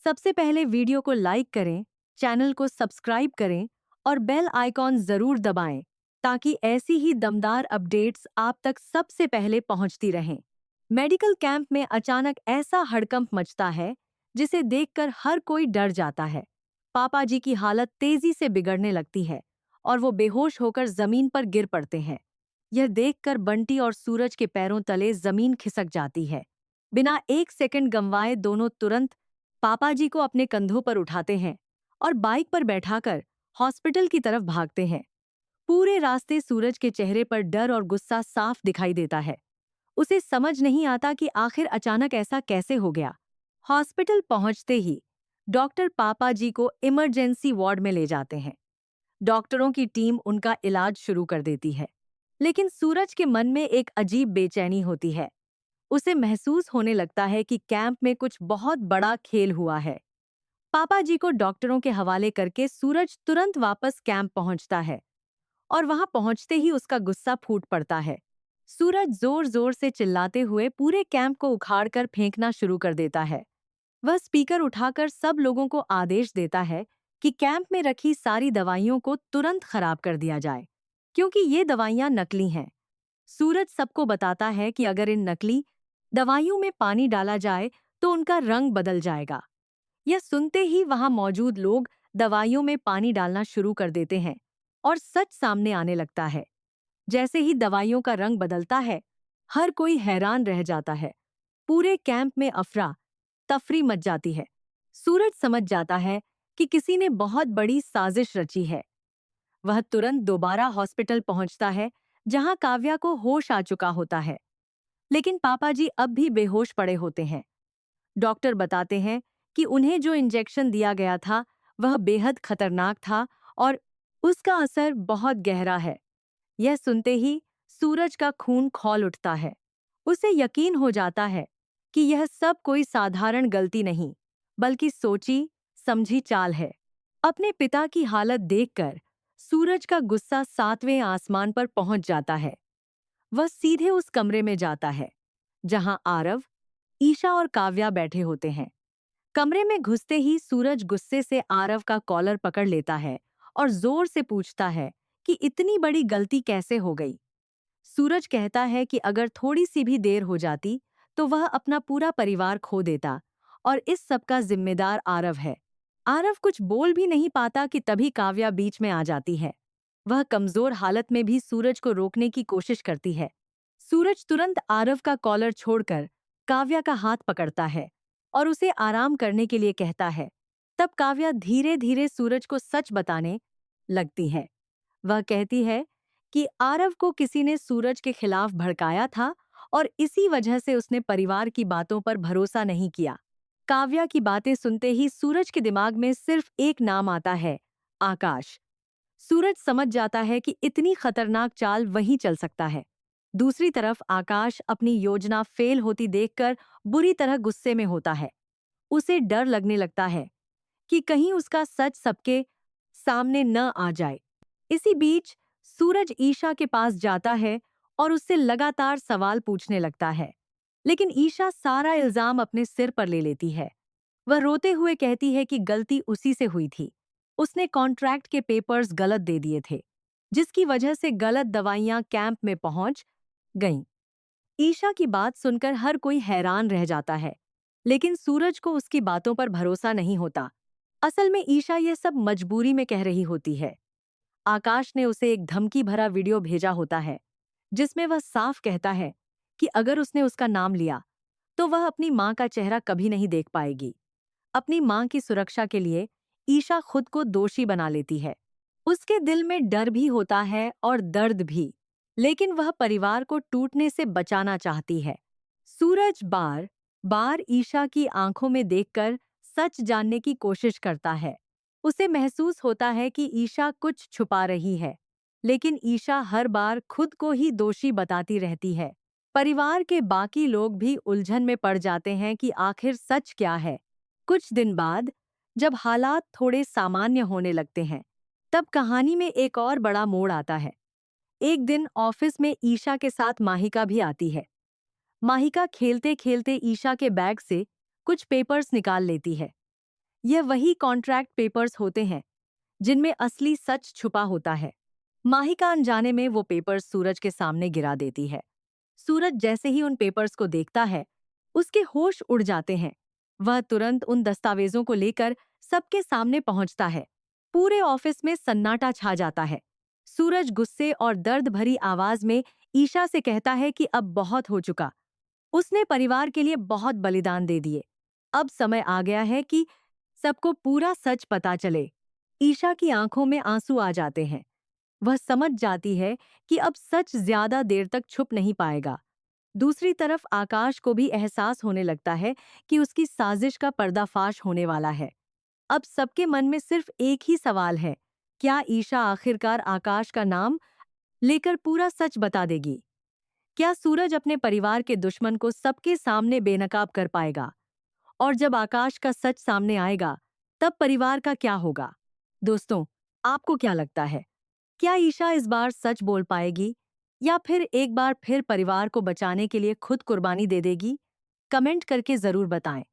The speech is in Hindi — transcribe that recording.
सबसे पहले वीडियो को लाइक करें, चैनल को सब्सक्राइब करें और बेल आइकॉन जरूर दबाएं ताकि ऐसी ही दमदार अपडेट्स आप तक सबसे पहले पहुंचती रहें। मेडिकल कैंप में अचानक ऐसा हड़कंप मचता है जिसे देखकर हर कोई डर जाता है। पापा जी की हालत तेजी से बिगड़ने लगती है और वो बेहोश होकर जमीन पर गिर पड़ते हैं। यह देखकर बंटी और सूरज के पैरों तले जमीन खिसक जाती है। बिना एक सेकंड गंवाए दोनों तुरंत पापा जी को अपने कंधों पर उठाते हैं और बाइक पर बैठाकर हॉस्पिटल की तरफ भागते हैं। पूरे रास्ते सूरज के चेहरे पर डर और गुस्सा साफ दिखाई देता है। उसे समझ नहीं आता कि आखिर अचानक ऐसा कैसे हो गया। हॉस्पिटल पहुंचते ही डॉक्टर पापा जी को इमरजेंसी वार्ड में ले जाते हैं। डॉक्टरों की टीम उनका इलाज शुरू कर देती है, लेकिन सूरज के मन में एक अजीब बेचैनी होती है। उसे महसूस होने लगता है कि कैंप में कुछ बहुत बड़ा खेल हुआ है। पापा जी को डॉक्टरों के हवाले करके सूरज तुरंत वापस कैंप पहुंचता है और वहां पहुंचते ही उसका गुस्सा फूट पड़ता है। सूरज जोर जोर से चिल्लाते हुए पूरे कैंप को उखाड़कर फेंकना शुरू कर देता है। वह स्पीकर उठाकर सब लोगों को आदेश देता है कि कैंप में रखी सारी दवाइयों को तुरंत खराब कर दिया जाए, क्योंकि ये दवाइयां नकली हैं। सूरज सबको बताता है कि अगर इन नकली दवाइयों में पानी डाला जाए तो उनका रंग बदल जाएगा। यह सुनते ही वहां मौजूद लोग दवाइयों में पानी डालना शुरू कर देते हैं और सच सामने आने लगता है। जैसे ही दवाइयों का रंग बदलता है, हर कोई हैरान रह जाता है। पूरे कैंप में अफरा तफरी मच जाती है। सूरज समझ जाता है कि किसी ने बहुत बड़ी साजिश रची है। वह तुरंत दोबारा हॉस्पिटल पहुंचता है, जहां काव्या को होश आ चुका होता है, लेकिन पापा जी अब भी बेहोश पड़े होते हैं। डॉक्टर बताते हैं कि उन्हें जो इंजेक्शन दिया गया था वह बेहद खतरनाक था और उसका असर बहुत गहरा है। यह सुनते ही सूरज का खून खौल उठता है। उसे यकीन हो जाता है कि यह सब कोई साधारण गलती नहीं, बल्कि सोची समझी चाल है। अपने पिता की हालत देखकर सूरज का गुस्सा सातवें आसमान पर पहुंच जाता है। वह सीधे उस कमरे में जाता है जहां आरव, ईशा और काव्या बैठे होते हैं। कमरे में घुसते ही सूरज गुस्से से आरव का कॉलर पकड़ लेता है और जोर से पूछता है कि इतनी बड़ी गलती कैसे हो गई। सूरज कहता है कि अगर थोड़ी सी भी देर हो जाती तो वह अपना पूरा परिवार खो देता और इस सब का जिम्मेदार आरव है। आरव कुछ बोल भी नहीं पाता कि तभी काव्या बीच में आ जाती है। वह कमजोर हालत में भी सूरज को रोकने की कोशिश करती है। सूरज तुरंत आरव का कॉलर छोड़कर काव्या का हाथ पकड़ता है और उसे आराम करने के लिए कहता है। तब काव्या धीरे धीरे सूरज को सच बताने लगती है। वह कहती है कि आरव को किसी ने सूरज के खिलाफ भड़काया था और इसी वजह से उसने परिवार की बातों पर भरोसा नहीं किया। काव्या की बातें सुनते ही सूरज के दिमाग में सिर्फ एक नाम आता है, आकाश। सूरज समझ जाता है कि इतनी खतरनाक चाल वहीं चल सकता है। दूसरी तरफ आकाश अपनी योजना फेल होती देखकर बुरी तरह गुस्से में होता है। उसे डर लगने लगता है कि कहीं उसका सच सबके सामने न आ जाए। इसी बीच सूरज ईशा के पास जाता है और उससे लगातार सवाल पूछने लगता है, लेकिन ईशा सारा इल्जाम अपने सिर पर ले लेती है। वह रोते हुए कहती है कि गलती उसी से हुई थी। उसने कॉन्ट्रैक्ट के पेपर्स गलत दे दिए थे, जिसकी वजह से गलत दवाइयां कैंप में पहुंच गईं। ईशा की बात सुनकर हर कोई हैरान रह जाता है, लेकिन सूरज को उसकी बातों पर भरोसा नहीं होता। असल में ईशा यह सब मजबूरी में कह रही होती है। आकाश ने उसे एक धमकी भरा वीडियो भेजा होता है, जिसमें वह साफ कहता है कि अगर उसने उसका नाम लिया तो वह अपनी मां का चेहरा कभी नहीं देख पाएगी। अपनी मां की सुरक्षा के लिए ईशा खुद को दोषी बना लेती है। उसके दिल में डर भी होता है और दर्द भी, लेकिन वह परिवार को टूटने से बचाना चाहती है। सूरज बार बार ईशा की आंखों में देखकर सच जानने की कोशिश करता है। उसे महसूस होता है कि ईशा कुछ छुपा रही है, लेकिन ईशा हर बार खुद को ही दोषी बताती रहती है। परिवार के बाकी लोग भी उलझन में पड़ जाते हैं कि आखिर सच क्या है। कुछ दिन बाद जब हालात थोड़े सामान्य होने लगते हैं, तब कहानी में एक और बड़ा मोड़ आता है। एक दिन ऑफिस में ईशा के साथ माहिका भी आती है। माहिका खेलते खेलते ईशा के बैग से कुछ पेपर्स निकाल लेती है। यह वही कॉन्ट्रैक्ट पेपर्स होते हैं जिनमें असली सच छुपा होता है। माहिका अनजाने में वो पेपर्स सूरज के सामने गिरा देती है। सूरज जैसे ही उन पेपर्स को देखता है, उसके होश उड़ जाते हैं। वह तुरंत उन दस्तावेजों को लेकर सबके सामने पहुंचता है। पूरे ऑफिस में सन्नाटा छा जाता है। सूरज गुस्से और दर्द भरी आवाज में ईशा से कहता है कि अब बहुत हो चुका। उसने परिवार के लिए बहुत बलिदान दे दिए। अब समय आ गया है कि सबको पूरा सच पता चले। ईशा की आंखों में आंसू आ जाते हैं। वह समझ जाती है कि अब सच ज्यादा देर तक छुप नहीं पाएगा। दूसरी तरफ आकाश को भी एहसास होने लगता है कि उसकी साजिश का पर्दाफाश होने वाला है। अब सबके मन में सिर्फ एक ही सवाल है, क्या ईशा आखिरकार आकाश का नाम लेकर पूरा सच बता देगी? क्या सूरज अपने परिवार के दुश्मन को सबके सामने बेनकाब कर पाएगा? और जब आकाश का सच सामने आएगा, तब परिवार का क्या होगा? दोस्तों, आपको क्या लगता है? क्या ईशा इस बार सच बोल पाएगी या फिर एक बार फिर परिवार को बचाने के लिए खुद कुर्बानी दे देगी? कमेंट करके जरूर बताएं।